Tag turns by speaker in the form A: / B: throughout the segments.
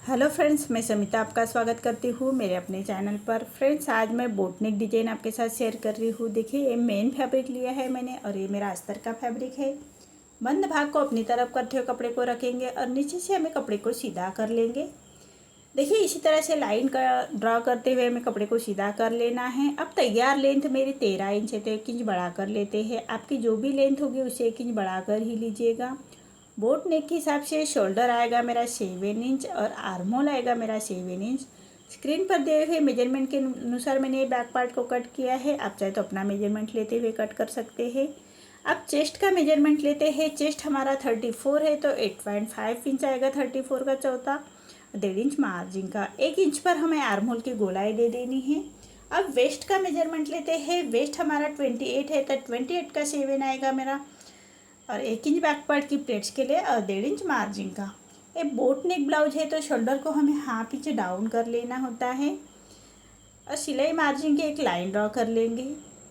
A: Hello friends, मैं समिता आपका स्वागत करती हूँ मेरे अपने चैनल पर। फ्रेंड्स, आज मैं बोटनिक डिजाइन आपके साथ शेयर कर रही हूँ। देखिए, ये मेन फैब्रिक लिया है मैंने और ये मेरा अस्तर का फैब्रिक है। बंद भाग को अपनी तरफ करते हुए कपड़े को रखेंगे और नीचे से हमें कपड़े को सीधा कर लेंगे। देखिए, इसी तरह से लाइन का ड्रा करते हुए हमें कपड़े को सीधा कर लेना है। अब तैयार लेंथ मेरी 13 इंच है तो 1 इंच बढ़ा कर लेते हैं। आपकी जो भी लेंथ होगी उसे 1 इंच बढ़ा कर ही लीजिएगा। बोट नेक के हिसाब से शोल्डर आएगा मेरा 7 इंच और आर्म होल आएगा मेरा 7 इंच। स्क्रीन पर दिए हुए मेजरमेंट के अनुसार मैंने ये बैक पार्ट को कट किया है। आप चाहे तो अपना मेजरमेंट लेते हुए कट कर सकते हैं। अब चेस्ट का मेजरमेंट लेते हैं। चेस्ट हमारा 34 है तो 8.5 इंच आएगा 34 का चौथा। 1.5 इंच मार्जिन का 1 इंच पर हमें आर्म होल की गोलाई दे देनी है। अब वेस्ट का मेजरमेंट लेते हैं। वेस्ट हमारा 28 है तो 28 का 7 आएगा मेरा और 1 इंच बैक पार्ट की प्लेट्स के लिए और 1.5 इंच मार्जिन का। ये बोट नेक ब्लाउज है तो शोल्डर को हमें हाफ इंच डाउन कर लेना होता है और सिलाई मार्जिन की एक लाइन ड्रॉ कर लेंगे।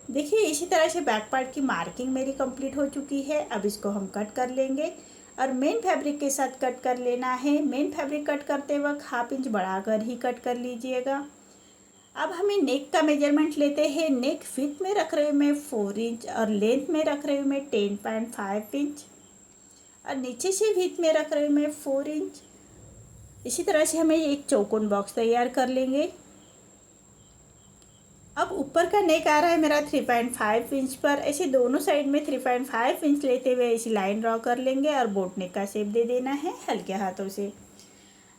A: देखिए, इसी तरह से बैक पार्ट की मार्किंग मेरी कंप्लीट हो चुकी है। अब इसको हम कट कर लेंगे और मेन फैब्रिक के साथ कट कर लेना है। मेन फैब्रिक कट करते वक्त हाफ इंच बढ़ाकर ही कट कर लीजिएगा। अब हमें नेक का मेजरमेंट लेते हैं। नेक विड्थ में रख रहे हूँ मैं 4 इंच और लेंथ में रख रही हूँ मैं 10.5 इंच और नीचे से विड्थ में रख रही हूँ मैं 4 इंच। इसी तरह से हमें एक चौकोन बॉक्स तैयार कर लेंगे। अब ऊपर का नेक आ रहा है मेरा 3.5 इंच पर। ऐसे दोनों साइड में 3.5 इंच लेते हुए ऐसी लाइन ड्रॉ कर लेंगे और बोट नेक का शेप दे देना है हल्के हाथों से।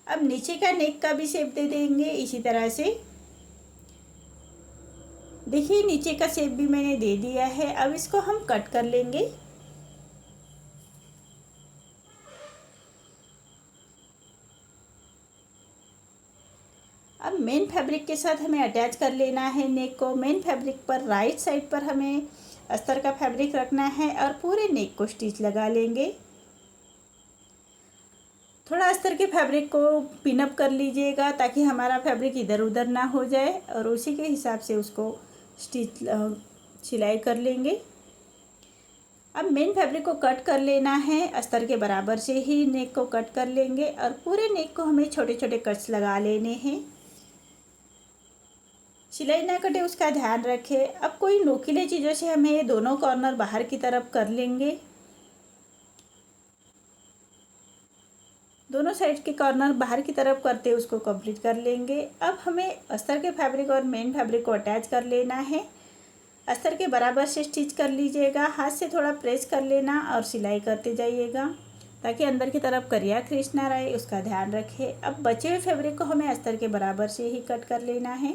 A: अब नीचे का नेक का भी शेप दे देंगे इसी तरह से। देखिए, नीचे का शेप भी मैंने दे दिया है। अब इसको हम कट कर लेंगे। अब मेन फैब्रिक के साथ हमें अटैच कर लेना है नेक को। मेन फैब्रिक पर राइट साइड पर हमें अस्तर का फैब्रिक रखना है और पूरे नेक को स्टिच लगा लेंगे। थोड़ा अस्तर के फैब्रिक को पिनअप कर लीजिएगा ताकि हमारा फैब्रिक इधर उधर ना हो जाए और उसी के हिसाब से उसको स्टिच सिलाई कर लेंगे। अब मेन फैब्रिक को कट कर लेना है। अस्तर के बराबर से ही नेक को कट कर लेंगे और पूरे नेक को हमें छोटे छोटे कट्स लगा लेने हैं। सिलाई ना कटे उसका ध्यान रखें। अब कोई नोकीले चीज़ों से हमें ये दोनों कॉर्नर बाहर की तरफ कर लेंगे। दोनों साइड के कॉर्नर बाहर की तरफ करते उसको कंप्लीट कर लेंगे। अब हमें अस्तर के फैब्रिक और मेन फैब्रिक को अटैच कर लेना है। अस्तर के बराबर से स्टिच कर लीजिएगा। हाथ से थोड़ा प्रेस कर लेना और सिलाई करते जाइएगा ताकि अंदर की तरफ करिया क्रीच ना रहे, उसका ध्यान रखें। अब बचे हुए फैब्रिक को हमें अस्तर के बराबर से ही कट कर लेना है।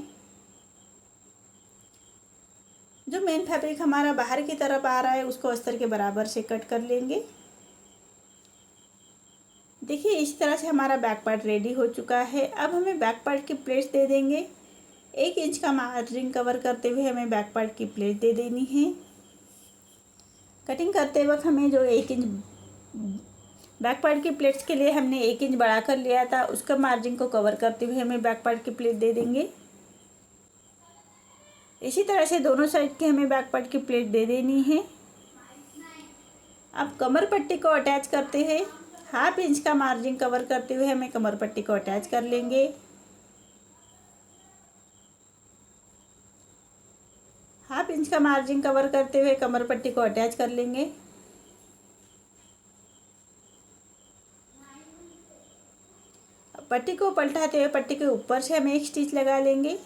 A: जो मेन फैब्रिक हमारा बाहर की तरफ आ रहा है उसको अस्तर के बराबर से कट कर लेंगे। देखिए, इस तरह से हमारा बैक पार्ट रेडी हो चुका है। अब हमें बैक पार्ट की प्लेट्स दे देंगे। 1 इंच का मार्जिन कवर करते हुए हमें बैक पार्ट की प्लेट दे देनी है। कटिंग करते वक्त हमें जो 1 इंच बैक पार्ट की प्लेट्स के लिए हमने 1 इंच बढ़ा कर लिया था उसका मार्जिन को कवर करते हुए हमें बैक पार्ट की प्लेट दे देंगे। इसी तरह से दोनों साइड की हमें बैक पार्ट की प्लेट दे देनी है। अब कमर पट्टी को अटैच करते हैं। हाफ इंच का मार्जिन कवर करते हुए हमें कमर पट्टी को अटैच कर लेंगे। हाफ इंच का मार्जिन कवर करते हुए कमर पट्टी को अटैच कर लेंगे। पट्टी को पलटाते हुए पट्टी के ऊपर से हमें एक स्टिच लगा लेंगे।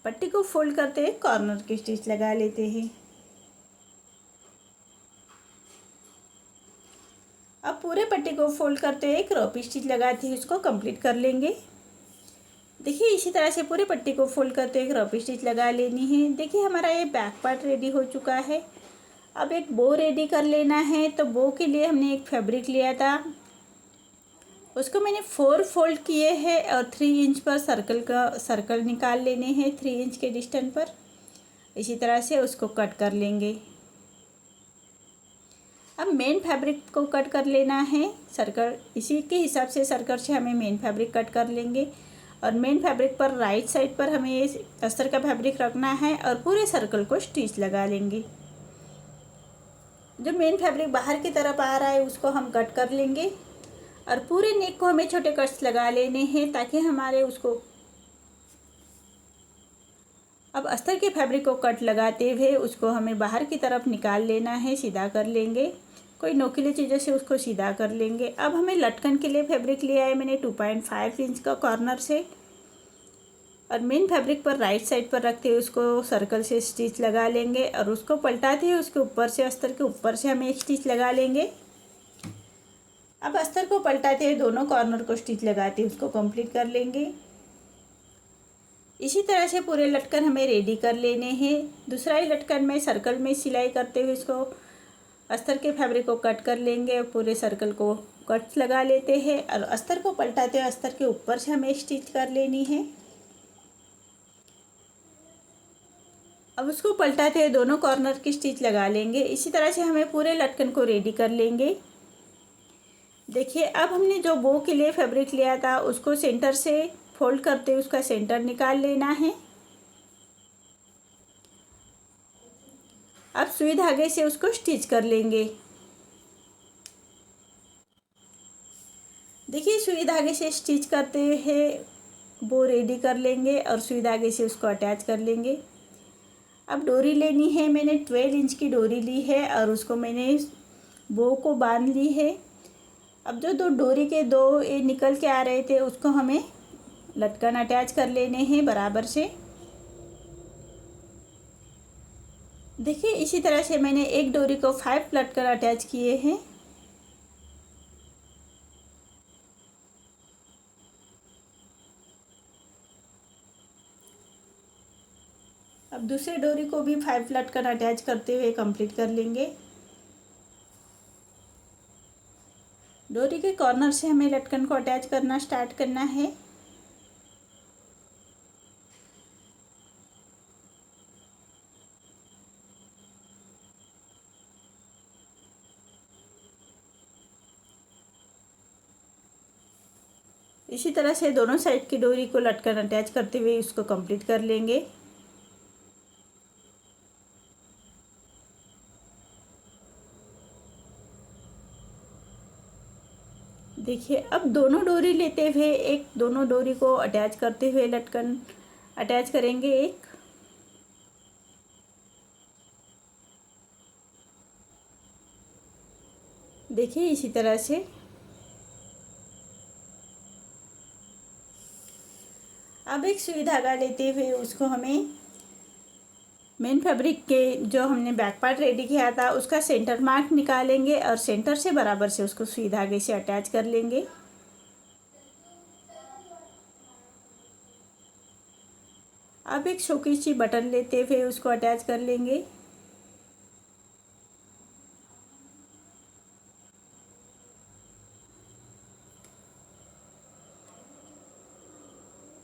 A: पट्टी को फोल्ड करते हुए कॉर्नर की स्टिच लगा लेते हैं। अब पूरे पट्टी को फोल्ड करते हुए एक रोपी स्टिच लगाते हुए उसको कंप्लीट कर लेंगे। देखिए, इसी तरह से पूरे पट्टी को फोल्ड करते हुए एक रोपी स्टिच लगा लेनी है। देखिए, हमारा ये बैक पार्ट रेडी हो चुका है। अब एक बो रेडी कर लेना है। तो बो के लिए हमने एक फैब्रिक लिया था, उसको मैंने 4 फोल्ड किए हैं और 3 इंच पर सर्कल निकाल लेने हैं 3 इंच के डिस्टेंस पर। इसी तरह से उसको कट कर लेंगे। अब मेन फैब्रिक को कट कर लेना है। सर्कल इसी के हिसाब से सर्कल से हमें मेन फैब्रिक कट कर लेंगे और मेन फैब्रिक पर राइट साइड पर हमें ये अस्तर का फैब्रिक रखना है और पूरे सर्कल को स्टिच लगा लेंगे। जो मेन फैब्रिक बाहर की तरफ आ रहा है उसको हम कट कर लेंगे और पूरे नेक को हमें छोटे कट्स लगा लेने हैं ताकि हमारे उसको अब अस्तर के फैब्रिक को कट लगाते हुए उसको हमें बाहर की तरफ निकाल लेना है, सीधा कर लेंगे। कोई नोकीली चीज़ों से उसको सीधा कर लेंगे। अब हमें लटकन के लिए फैब्रिक लिया है मैंने 2.5 इंच का कॉर्नर से, और मेन फैब्रिक पर राइट साइड पर रखते हुए उसको सर्कल से स्टिच लगा लेंगे और उसको पलटाते हुए उसके ऊपर से, अस्तर के ऊपर से हमें एक स्टिच लगा लेंगे। अब अस्तर को पलटाते हुए दोनों कॉर्नर को स्टिच लगाते हुए उसको कंप्लीट कर लेंगे। इसी तरह से पूरे लटकन हमें रेडी कर लेने हैं। दूसरा ही लटकन में सर्कल में सिलाई करते हुए इसको अस्तर के फैब्रिक को कट कर लेंगे और पूरे सर्कल को कट्स लगा लेते हैं और अस्तर को पलटाते हुए अस्तर के ऊपर से हमें स्टिच कर लेनी है। अब उसको पलटाते हुए दोनों कॉर्नर की स्टिच लगा लेंगे। इसी तरह से हमें पूरे लटकन को रेडी कर लेंगे। देखिए, अब हमने जो बो के लिए फैब्रिक लिया था उसको सेंटर से फोल्ड करते हुए उसका सेंटर निकाल लेना है। अब सुई धागे से उसको स्टिच कर लेंगे। देखिए, सुई धागे से स्टिच करते हुए बो रेडी कर लेंगे और सुई धागे से उसको अटैच कर लेंगे। अब डोरी लेनी है, मैंने 12 इंच की डोरी ली है और उसको मैंने बो को बांध ली है। अब जो दो डोरी के दो ये निकल के आ रहे थे उसको हमें लटकन अटैच कर लेने हैं बराबर से। देखिए, इसी तरह से मैंने एक डोरी को 5 लटकन अटैच किए हैं। अब दूसरे डोरी को भी 5 लटकन अटैच करते हुए कंप्लीट कर लेंगे। डोरी के कॉर्नर से हमें लटकन को अटैच करना स्टार्ट करना है। इसी तरह से दोनों साइड की डोरी को लटकन अटैच करते हुए इसको कंप्लीट कर लेंगे। देखिए, अब दोनों डोरी लेते हुए दोनों डोरी को अटैच करते हुए लटकन अटैच करेंगे एक। देखिए, इसी तरह से अब एक सुई धागा लेते हुए उसको हमें मेन फैब्रिक के जो हमने बैक पार्ट रेडी किया था उसका सेंटर मार्क निकालेंगे और सेंटर से बराबर से उसको सुई धागे से अटैच कर लेंगे। अब एक शोकेस सी बटन लेते हुए उसको अटैच कर लेंगे।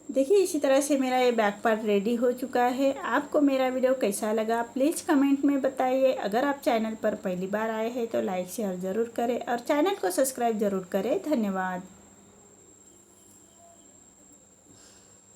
A: देखिए, इसी तरह से मेरा ये बैक पार्ट रेडी हो चुका है। आपको मेरा वीडियो कैसा लगा प्लीज़ कमेंट में बताइए। अगर आप चैनल पर पहली बार आए हैं तो लाइक शेयर ज़रूर करें और चैनल को सब्सक्राइब ज़रूर करें। धन्यवाद।